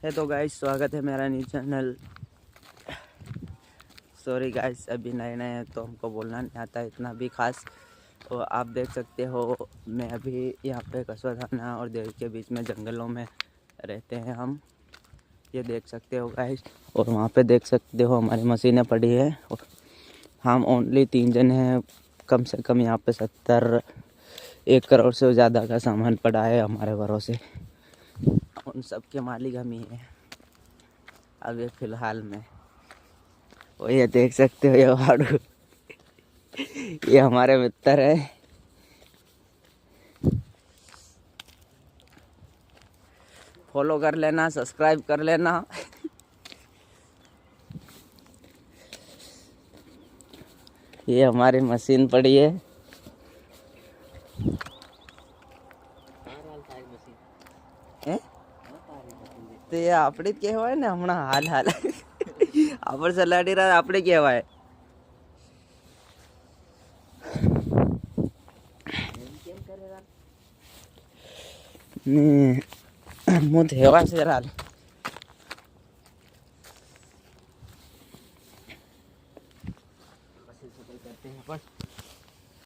है तो गाइस स्वागत है मेरा न्यू चैनल। सॉरी गाइस अभी नए नए हैं तो हमको बोलना नहीं आता इतना भी खास। और आप देख सकते हो मैं अभी यहाँ पे कस्बा थाना और देव के बीच में जंगलों में रहते हैं हम, ये देख सकते हो गाइस। और वहाँ पे देख सकते हो हमारी मशीनें पड़ी है और हम ओनली 3 जने हैं। कम से कम यहाँ पे 1 करोड़ से ज़्यादा का सामान पड़ा है हमारे भरोसे। उन सब के मालिक हम ही हैं अभी फ़िलहाल में। और ये देख सकते हो ये भाड़ू, ये हमारे मित्र है। फॉलो कर लेना, सब्सक्राइब कर लेना। ये हमारी मशीन पड़ी है। तो ये આપણે કહેવાય ને હમણાં હાલ હાલ આપણે સલાડી રહ્યા આપણે કહેવાય હું થેવા છે હાલ પછી સફાઈ કરते हैं अपन।